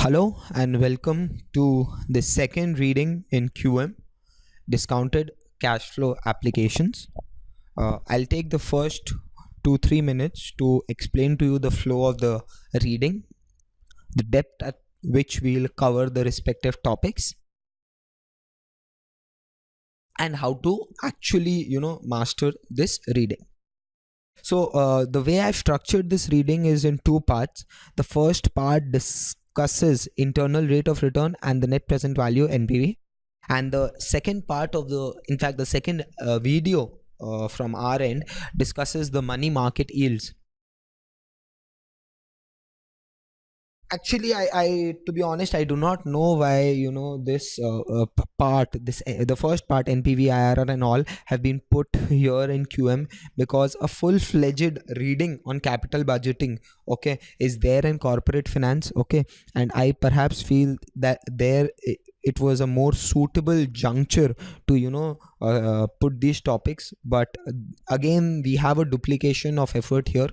Hello and welcome to the second reading in QM, Discounted Cash Flow Applications. I'll take the first 2-3 minutes to explain to you the flow of the reading, the depth at which we'll cover the respective topics, and how to actually master this reading. So the way I've structured this reading is in two parts. The first part discusses internal rate of return and the net present value NPV, and the second part of the second video from our end discusses the money market yields. Actually, I to be honest, I do not know why this the first part NPV, IRR and all have been put here in QM, because a full-fledged reading on capital budgeting, okay, is there in corporate finance, okay, and I perhaps feel that it was a more suitable juncture to put these topics, but again we have a duplication of effort here,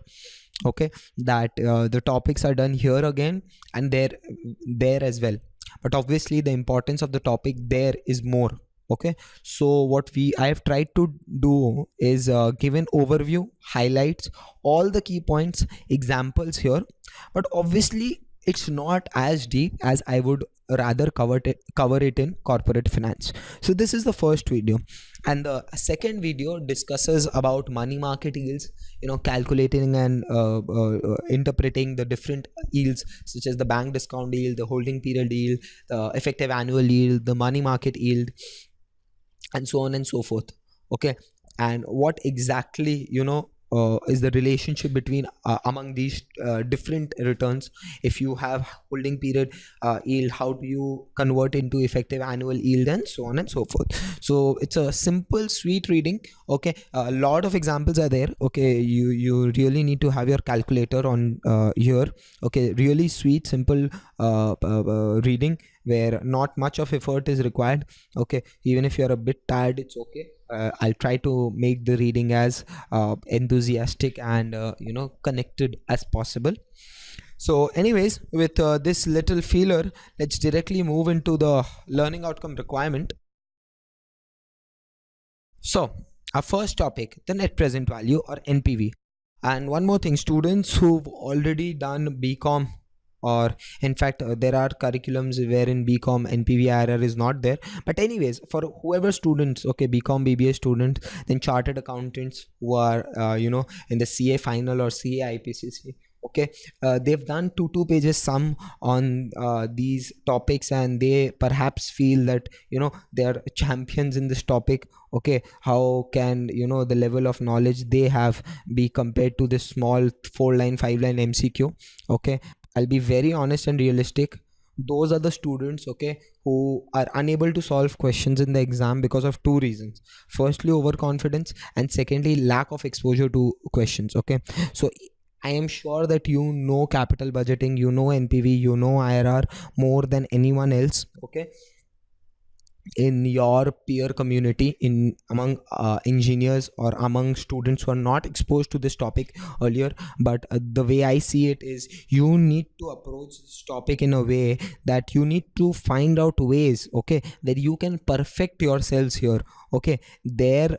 okay, that the topics are done here again and there as well, but obviously the importance of the topic there is more, okay. So what I have tried to do is give an overview, highlights all the key points, examples here, but obviously it's not as deep as I would rather cover it in corporate finance. So this is the first video, and the second video discusses about money market yields, calculating and interpreting the different yields, such as the bank discount yield, the holding period yield, the effective annual yield, the money market yield, and so on and so forth, okay. And what exactly is the relationship between among these different returns. If you have holding period yield, how do you convert into effective annual yield, and so on and so forth. So it's a simple sweet reading, okay. A lot of examples are there, okay. You really need to have your calculator on here, okay. Really sweet, simple reading where not much of effort is required, okay. Even if you're a bit tired, it's okay. I'll try to make the reading as enthusiastic and connected as possible. So anyways, with this little feeler, let's directly move into the learning outcome requirement. So our first topic, the net present value or NPV. And one more thing, students who've already done BCom, or in fact there are curriculums wherein BCom NPV IRR is not there, but anyways, for whoever students, okay, BCom BBA students, then chartered accountants who are in the CA final or CA IPCC, okay, they've done two pages sum on these topics, and they perhaps feel that they are champions in this topic, okay. How can the level of knowledge they have be compared to this small 4-line 5-line MCQ, okay. I'll be very honest and realistic. Those are the students, okay, who are unable to solve questions in the exam because of two reasons. Firstly, overconfidence, and secondly, lack of exposure to questions, okay. So I am sure that capital budgeting, NPV, IRR more than anyone else, okay, in your peer community, in among engineers or among students who are not exposed to this topic earlier. But the way I see it is, you need to approach this topic in a way that you need to find out ways, okay, that you can perfect yourselves here, okay. There,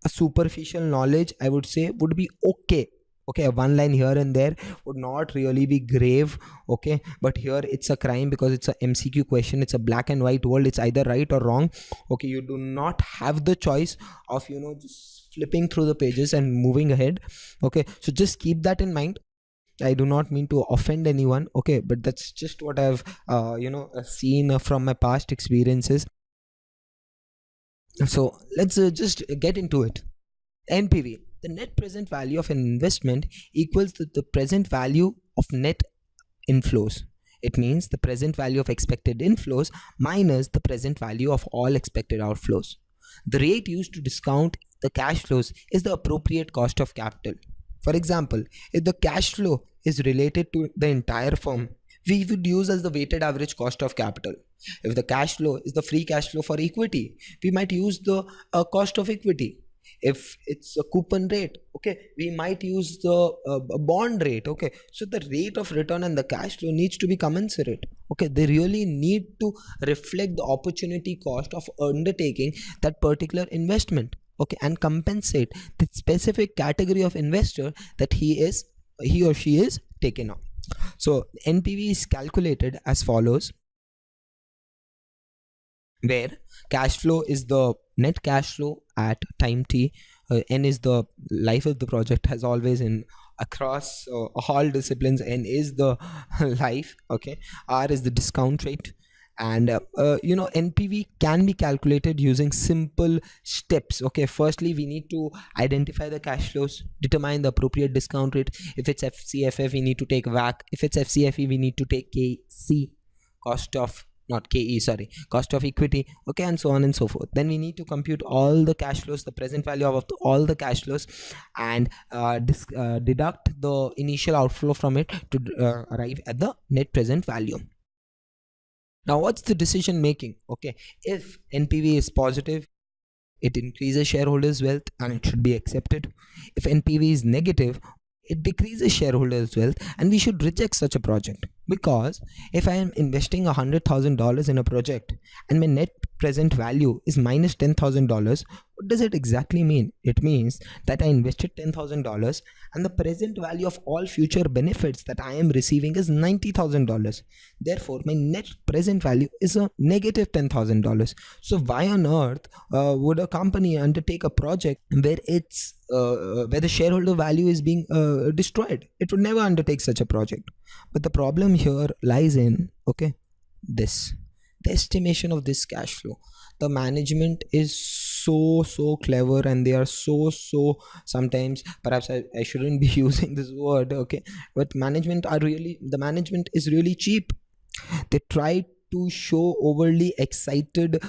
a superficial knowledge, I would say, would be okay, okay. One line here and there would not really be grave, okay, but here it's a crime because it's a MCQ question. It's a black and white world. It's either right or wrong, okay. You do not have the choice of just flipping through the pages and moving ahead, okay. So just keep that in mind. I do not mean to offend anyone, okay, but that's just what I've seen from my past experiences. So let's just get into it. NPV, the net present value of an investment, equals the present value of net inflows. It means the present value of expected inflows minus the present value of all expected outflows. The rate used to discount the cash flows is the appropriate cost of capital. For example, if the cash flow is related to the entire firm, we would use as the weighted average cost of capital. If the cash flow is the free cash flow for equity, we might use the cost of equity. If it's a coupon rate, okay, we might use the bond rate. Okay, so the rate of return and the cash flow needs to be commensurate. Okay, they really need to reflect the opportunity cost of undertaking that particular investment, okay, and compensate the specific category of investor that he or she is taken on. So NPV is calculated as follows, where cash flow is the net cash flow at time t, n is the life of the project, as always in across all disciplines. N is the life, okay. R is the discount rate. And NPV can be calculated using simple steps. Okay, firstly we need to identify the cash flows, determine the appropriate discount rate. If it's FCFF, we need to take WAC. If it's FCFE, we need to take KC, cost of, not KE, sorry, cost of equity, okay, and so on and so forth. Then we need to compute all the cash flows, the present value of all the cash flows, and deduct the initial outflow from it to arrive at the net present value. Now what's the decision making? Okay, if NPV is positive, it increases shareholders wealth and it should be accepted. If NPV is negative, it decreases shareholders wealth and we should reject such a project. Because if I am investing $100,000 in a project and my net present value is minus $10,000, what does it exactly mean? It means that I invested $10,000 and the present value of all future benefits that I am receiving is $90,000. Therefore my net present value is a negative $10,000. So why on earth would a company undertake a project where it's where the shareholder value is being destroyed? It would never undertake such a project. But the problem here lies in, okay, the estimation of this cash flow. The management is so clever, and they are so sometimes, perhaps I shouldn't be using this word, okay, but the management is really cheap. They try to show overly excited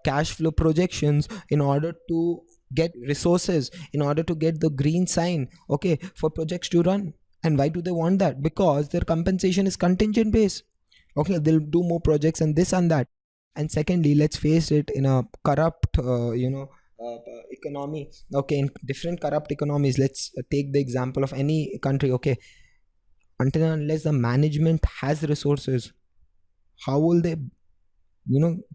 cash flow projections in order to get resources, in order to get the green sign, okay, for projects to run. And why do they want that? Because their compensation is contingent based. Okay, they'll do more projects and this and that. And secondly, let's face it, in a corrupt economy, okay, in different corrupt economies, let's take the example of any country, okay, until and unless the management has resources, how will they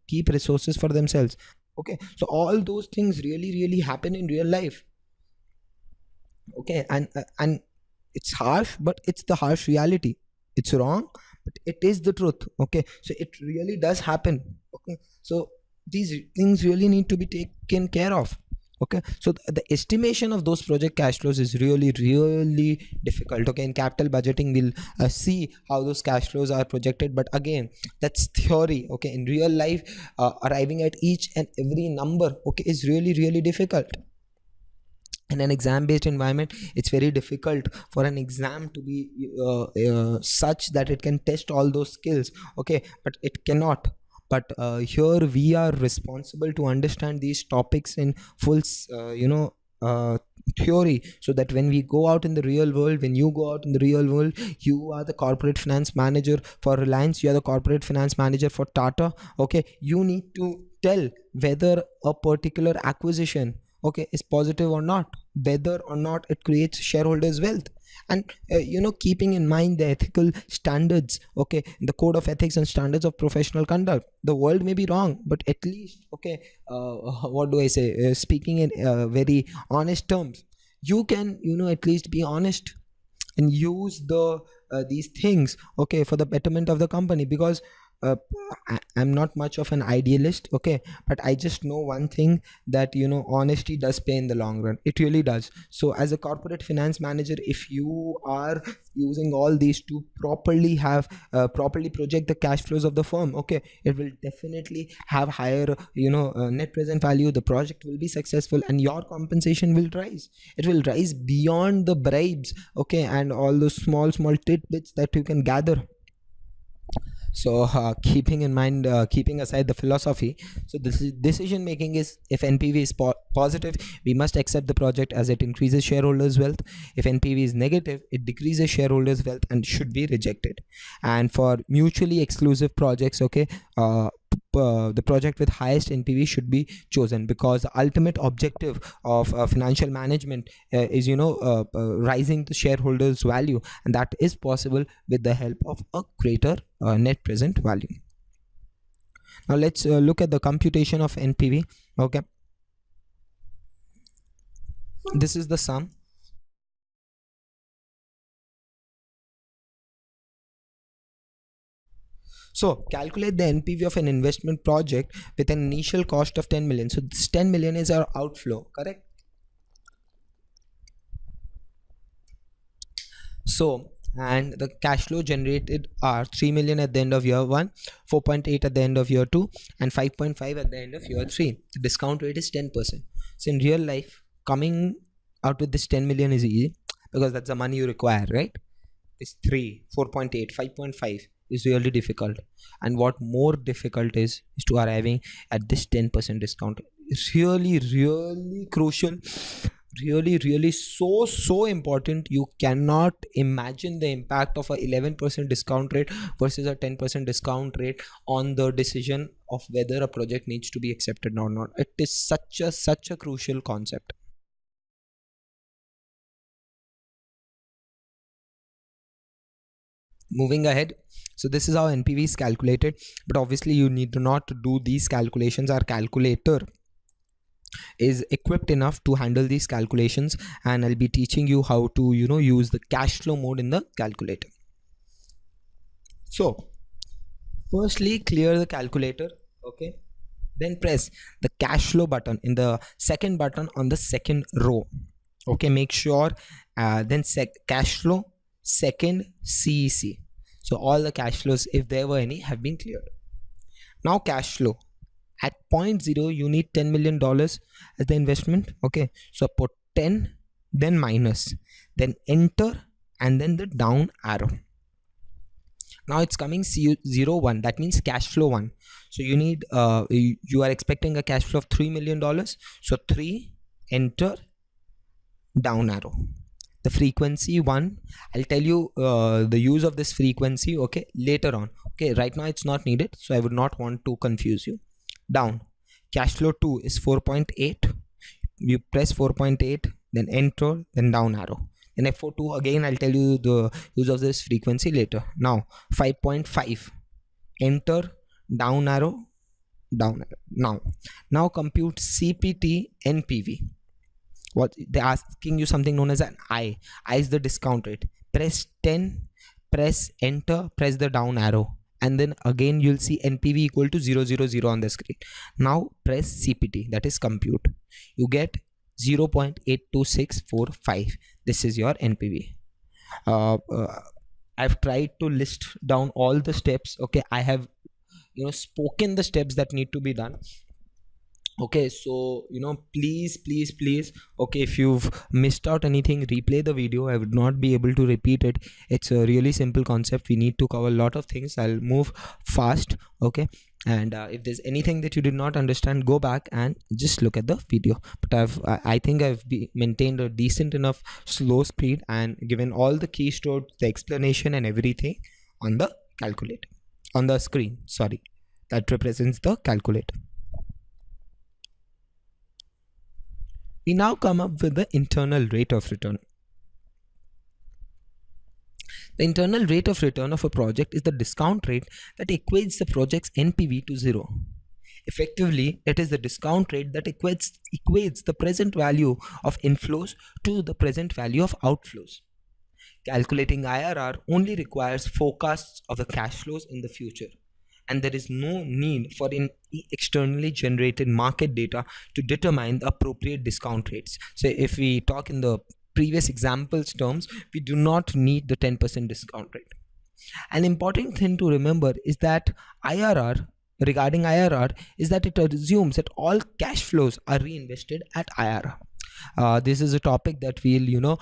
keep resources for themselves? Okay, so all those things really happen in real life. Okay, and it's harsh, but it's the harsh reality. It's wrong, but it is the truth. Okay, so it really does happen. Okay, so these things really need to be taken care of. Okay, so the estimation of those project cash flows is really difficult. Okay, in capital budgeting we'll see how those cash flows are projected, but again, that's theory. Okay, in real life, arriving at each and every number, okay, is really difficult. In an exam based environment, it's very difficult for an exam to be such that it can test all those skills, okay, but it cannot. But here we are responsible to understand these topics in full theory, so that when we go out in the real world, when you go out in the real world, you are the corporate finance manager for Reliance, you are the corporate finance manager for Tata, okay, you need to tell whether a particular acquisition, okay, is positive or not, whether or not it creates shareholders wealth. And keeping in mind the ethical standards, okay, the code of ethics and standards of professional conduct. The world may be wrong, but at least, okay, what do I say, speaking in very honest terms, you can at least be honest and use these things, okay, for the betterment of the company. Because I'm not much of an idealist, okay, but I just know one thing, that honesty does pay in the long run. It really does. So as a corporate finance manager, if you are using all these to properly project the cash flows of the firm, okay, it will definitely have higher net present value. The project will be successful and your compensation will rise. It will rise beyond the bribes, okay, and all those small tidbits that you can gather. So keeping in mind, keeping aside the philosophy, so this is decision making is, if NPV is positive, we must accept the project as it increases shareholders wealth. If NPV is negative, it decreases shareholders wealth and should be rejected. And for mutually exclusive projects, okay, the project with highest NPV should be chosen, because the ultimate objective of financial management is rising the shareholders value, and that is possible with the help of a greater net present value. Now let's look at the computation of NPV. Okay, this is the sum. So calculate the NPV of an investment project with an initial cost of 10 million. So this 10 million is our outflow, correct? So, and the cash flow generated are 3 million at the end of year 1, 4.8 at the end of year 2, and 5.5 at the end of year 3. The discount rate is 10%. So in real life, coming out with this 10 million is easy, because that's the money you require, right? It's 3, 4.8, 5.5 is really difficult. And what more difficult is to arriving at this 10% discount. It's really crucial, really so important. You cannot imagine the impact of a 11% discount rate versus a 10% discount rate on the decision of whether a project needs to be accepted or not. It is such a crucial concept. Moving ahead, so this is how NPV is calculated, but obviously you need to not do these calculations. Our calculator is equipped enough to handle these calculations, and I'll be teaching you how to use the cash flow mode in the calculator. So firstly, clear the calculator. Okay, then press the cash flow button in the second button on the second row. Okay, make sure then cash flow second CEC. So all the cash flows, if there were any, have been cleared. Now cash flow at point 0, you need $10 million as the investment. Okay, so put 10, then minus, then enter, and then the down arrow. Now it's coming 0, 1, that means cash flow 1. So you need you are expecting a cash flow of $3 million. So 3, enter, down arrow. The frequency 1, I'll tell you the use of this frequency, okay, later on. Okay, right now it's not needed, so I would not want to confuse you. Down, cash flow 2 is 4.8. You press 4.8, then enter, then down arrow. Then F42, again I'll tell you the use of this frequency later. Now 5.5, enter, down arrow, down arrow. Now compute CPT NPV. What they're asking you, something known as an I is the discount rate. Press 10, press enter, press the down arrow, and then again you'll see NPV equal to 000 on the screen. Now press CPT, that is compute. You get 0.82645. This is your NPV. I've tried to list down all the steps. Okay, I have spoken the steps that need to be done. Okay, so please, okay, if you've missed out anything, replay the video. I would not be able to repeat it. It's a really simple concept. We need to cover a lot of things. I'll move fast. Okay, and if there's anything that you did not understand, go back and just look at the video. But I think I've maintained a decent enough slow speed and given all the keystrokes, the explanation and everything on the calculator, on the screen, sorry, that represents the calculator. We now come up with the internal rate of return. The internal rate of return of a project is the discount rate that equates the project's NPV to 0. Effectively, it is the discount rate that equates the present value of inflows to the present value of outflows. Calculating IRR only requires forecasts of the cash flows in the future, and there is no need for externally generated market data to determine the appropriate discount rates. So if we talk in the previous examples terms, we do not need the 10% discount rate. An important thing to remember is that regarding IRR is that it assumes that all cash flows are reinvested at IRR. This is a topic that we'll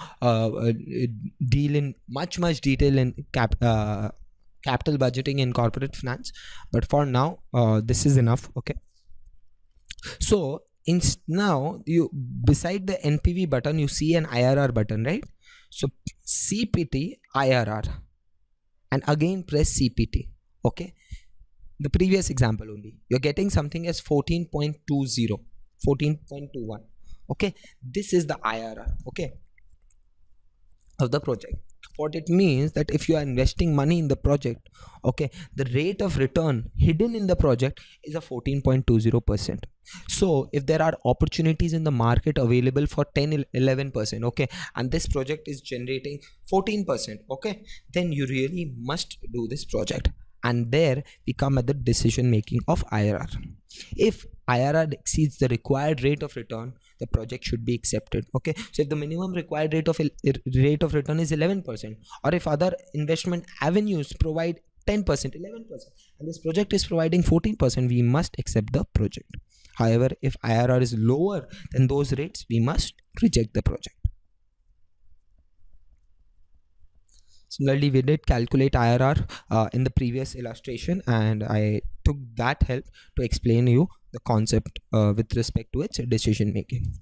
deal in much detail in capital budgeting in corporate finance, but for now this is enough. Okay, so now you, beside the NPV button, you see an IRR button, right? So CPT IRR, and again press CPT. Okay, the previous example only, you're getting something as 14.20, 14.21. Okay, this is the IRR, okay, of the project. What it means that if you are investing money in the project, okay, the rate of return hidden in the project is a 14.20%. So if there are opportunities in the market available for 10-11%, okay, and this project is generating 14%, okay, then you really must do this project. And there we come at the decision making of IRR. If IRR exceeds the required rate of return, the project should be accepted. Okay, so if the minimum required rate of return is 11%, or if other investment avenues provide 10%, 11%, and this project is providing 14%, we must accept the project. However, if IRR is lower than those rates, we must reject the project. Similarly, we did calculate IRR in the previous illustration, and I took that help to explain you the concept with respect to its decision making.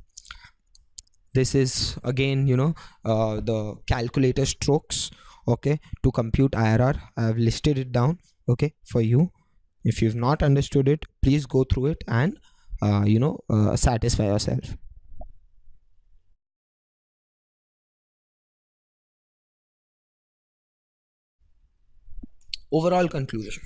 This is again, the calculator strokes, okay, to compute IRR. I've listed it down, okay, for you. If you've not understood it, please go through it and satisfy yourself. Overall conclusion: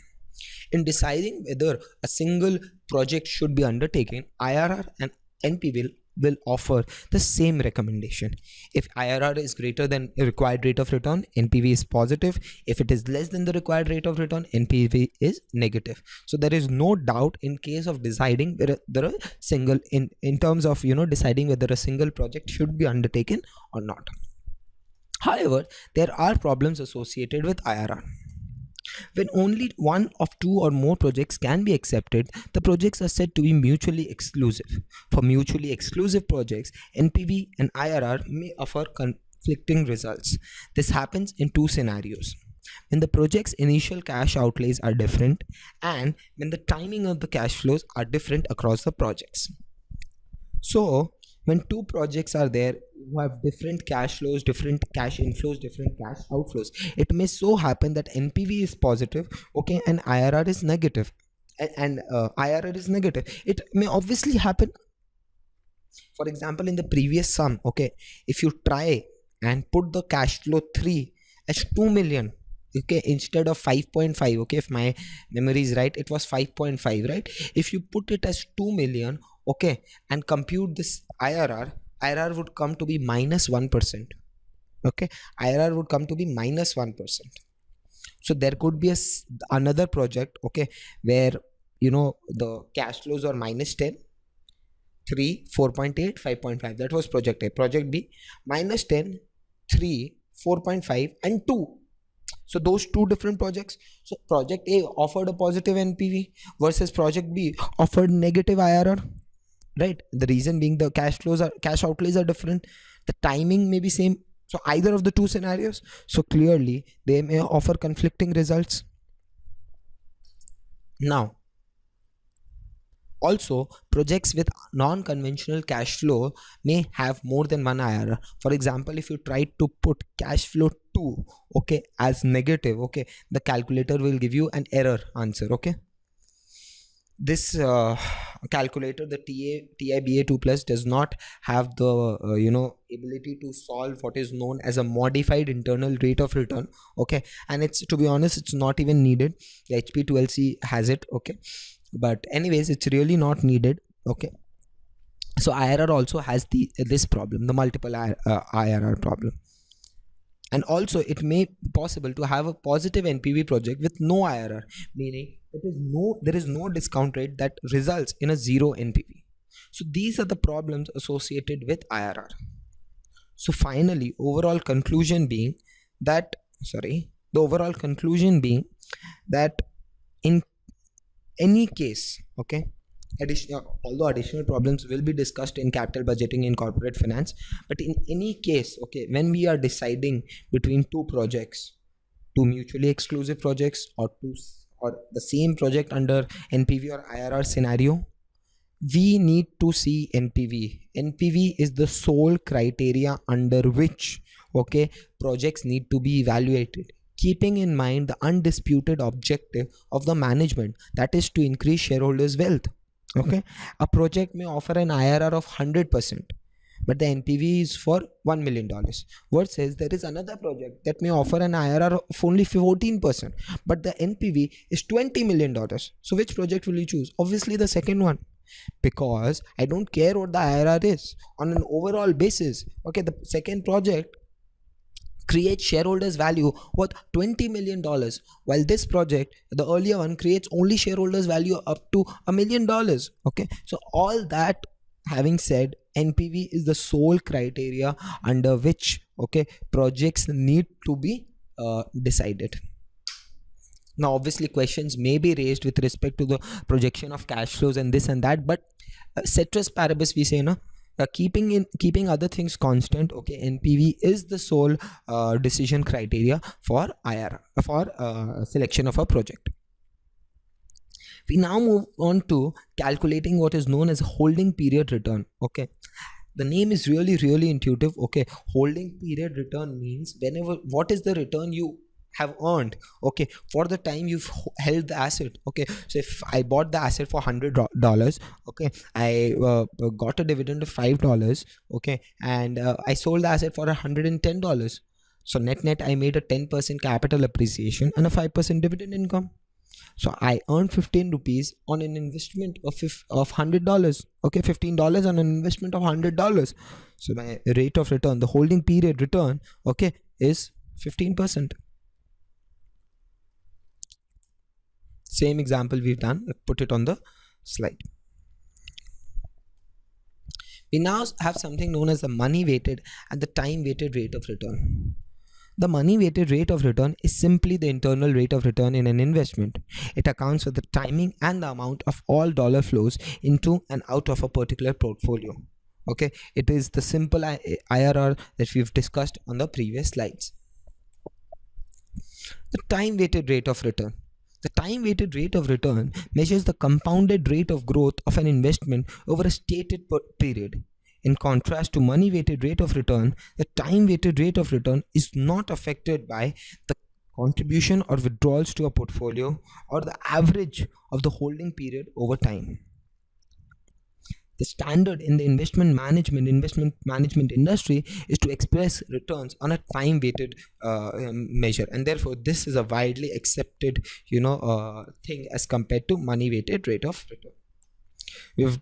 in deciding whether a single project should be undertaken, IRR and NPV will offer the same recommendation. If IRR is greater than the required rate of return, NPV is positive. If it is less than the required rate of return, NPV is negative. So there is no doubt in case of deciding whether a single in terms of deciding whether a single project should be undertaken or not. However, there are problems associated with IRR. When only one of two or more projects can be accepted, the projects are said to be mutually exclusive. For mutually exclusive projects, NPV and IRR may offer conflicting results. This happens in two scenarios: when the project's initial cash outlays are different, and when the timing of the cash flows are different across the projects. So when two projects are there who have different cash flows, different cash inflows, different cash outflows, it may so happen that NPV is positive, okay, and IRR is negative, and IRR is negative. It may obviously happen. For example, in the previous sum, okay, if you try and put the cash flow 3 as 2 million, okay, instead of 5.5, okay, if my memory is right, it was 5.5, right? If you put it as 2 million, okay, and compute this IRR would come to be minus 1%. Okay, IRR would come to be minus 1%. So there could be another project, okay, where the cash flows are minus 10, 3, 4.8, 5.5. That was project A. Project B, minus 10, 3, 4.5, and 2. So those two different projects. So project A offered a positive NPV versus project B offered negative IRR. Right, the reason being the cash outlays are different, the timing may be same. So either of the two scenarios, so clearly they may offer conflicting results. Now also, projects with non-conventional cash flow may have more than one IRR. For example, if you try to put cash flow 2, okay, as negative, okay, the calculator will give you an error answer. Okay, this calculator, the TIBA 2 plus, does not have the ability to solve what is known as a modified internal rate of return. Okay, and it's, to be honest, it's not even needed. The HP12C has it. Okay, but anyways, it's really not needed. Okay, so IRR also has this problem, the multiple IRR problem. And also it may be possible to have a positive NPV project with no IRR, meaning there is no discount rate that results in a zero NPV. So these are the problems associated with IRR. So finally, the overall conclusion being that in any case, okay, although additional problems will be discussed in capital budgeting in corporate finance, but in any case, okay, when we are deciding between two projects, two mutually exclusive projects, or the same project under NPV or IRR scenario, we need to see NPV. NPV is the sole criteria under which, okay, projects need to be evaluated. keeping in mind the undisputed objective of the management, that is to increase shareholders' wealth. Okay, a project may offer an IRR of 100%, but the NPV is for $1 million. Versus there is another project that may offer an IRR of only 14%, but the NPV is $20 million. So which project will you choose? Obviously the second one, because I don't care what the IRR is on an overall basis. Okay, the second project creates shareholders value worth $20 million, while this project, the earlier one, creates only shareholders value up to $1 million. Okay, so all that having said, NPV is the sole criteria under which, okay, projects need to be decided. Now obviously questions may be raised with respect to the projection of cash flows and this and that, but ceteris paribus we say, no, keeping other things constant, okay, NPV is the sole decision criteria for IRR, for selection of a project. We now move on to calculating what is known as holding period return. Okay, the name is really intuitive. Okay, holding period return means whenever, what is the return you have earned, okay, for the time you've held the asset. Okay, so if I bought the asset for $100, okay, I got a dividend of $5, okay, and I sold the asset for $110. So net I made a 10% capital appreciation and a 5% dividend income. So I earned 15 rupees on an investment of $100. Okay, $15 on an investment of $100. So my rate of return, the holding period return, okay, is 15%. Same example we've done, put it on the slide. We now have something known as the money weighted and the time weighted rate of return. The money weighted rate of return is simply the internal rate of return in an investment. It accounts for the timing and the amount of all dollar flows into and out of a particular portfolio. Okay, it is the simple IRR that we've discussed on the previous slides. The time weighted rate of return. The time weighted rate of return measures the compounded rate of growth of an investment over a stated period. In contrast to money weighted rate of return, the time weighted rate of return is not affected by the contribution or withdrawals to a portfolio or the average of the holding period over time. The standard in the investment management industry is to express returns on a time weighted measure, and therefore this is a widely accepted thing as compared to money weighted rate of return. We've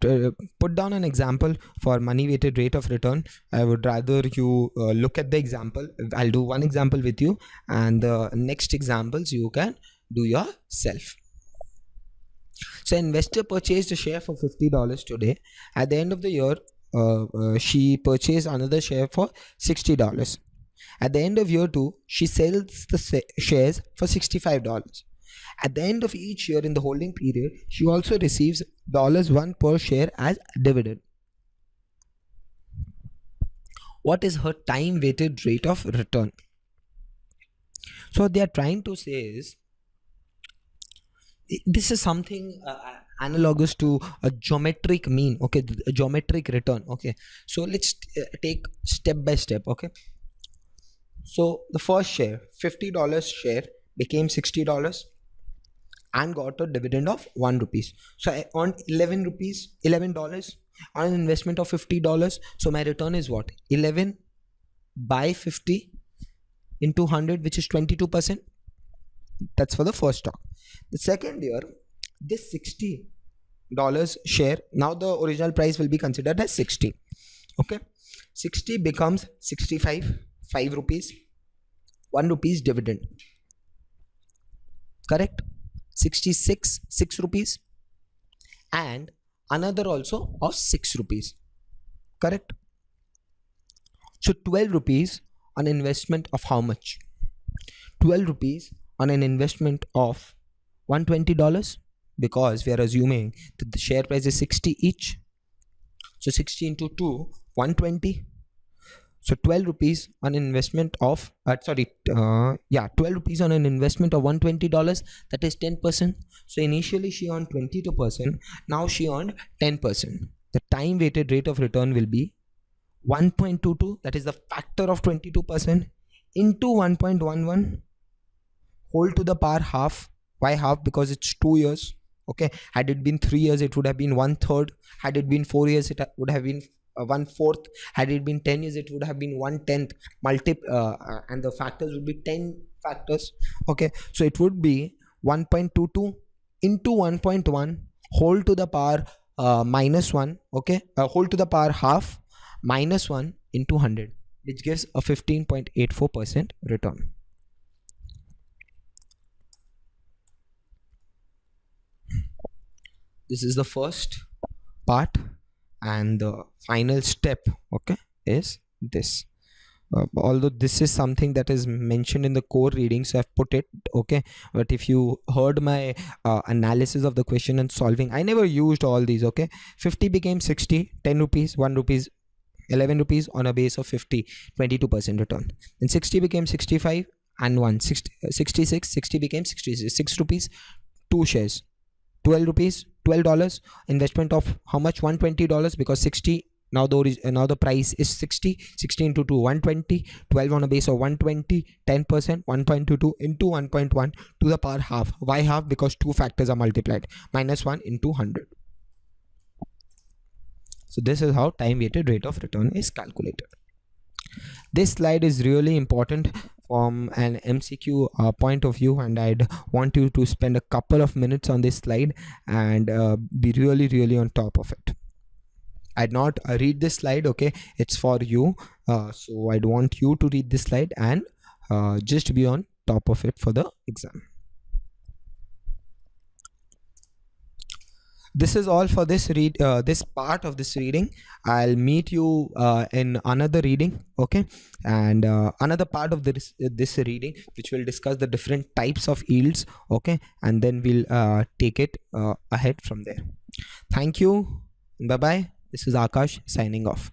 put down an example for money weighted rate of return. I would rather you look at the example. I'll do one example with you, and the next examples you can do yourself. So investor purchased a share for $50 today. At the end of the year, she purchased another share for $60. At the end of year 2, she sells the shares for $65. At the end of each year in the holding period, she also receives $1 per share as dividend. What is her time weighted rate of return? So what they are trying to say is, this is something analogous to a geometric mean, okay, a geometric return. Okay, so let's take step by step. Okay, so the first share, $50 share, became $60 and got a dividend of 1 rupees. So I earned $11 on an investment of $50. So my return is what? 11 by 50 into 100, which is 22%. That's for the first stock. The second year, this $60 share, now the original price will be considered as 60. Okay, 60 becomes 65, 5 rupees, 1 rupees dividend. Correct? 66, 6 rupees, and another also of 6 rupees. Correct? So 12 rupees on investment of how much? 12 rupees on an investment of $120, because we are assuming that the share price is 60 each. So 60 into 2, 120. So 12 rupees on an investment of 12 rupees on an investment of $120, that is 10%. So initially she earned 22%, now she earned 10%. The time weighted rate of return will be 1.22, that is the factor of 22%, into 1.11 whole to the power half. Why half? Because it's 2 years. Okay, had it been 3 years, it would have been 1/3. Had it been 4 years, it would have been 1/4. Had it been 10 years, it would have been 1/10. And the factors would be 10 factors. Okay, so it would be 1.22 into 1.1 whole to the power -1. Okay, whole to the power half -1 into 100, which gives a 15.84% return. This is the first part, and the final step, okay, is this. Although this is something that is mentioned in the core reading, so I've put it, okay, but if you heard my analysis of the question and solving, I never used all these. Okay, 50 became 60, 10 rupees, 1 rupees, 11 rupees on a base of 50, 22% return. Then 60 became 65 and 1, 66, 60 became 66 rupees, 2 shares, 12 rupees, $12, investment of how much? $120, because 60, now the price is 60, 60 into 2, 120, 12 on a base of 120, 10%, 1.22 into 1.1 to the power half. Why half? Because two factors are multiplied, -1 into 100. So this is how time weighted rate of return is calculated. This slide is really important from an MCQ point of view, and I'd want you to spend a couple of minutes on this slide and be really on top of it. I'd not read this slide, okay, it's for you, so I'd want you to read this slide and just be on top of it for the exam. This is all for this this part of this reading. I'll meet you in another reading, okay, and another part of this reading, which will discuss the different types of yields, okay, and then we'll take it ahead from there. Thank you. Bye bye. This is Akash signing off.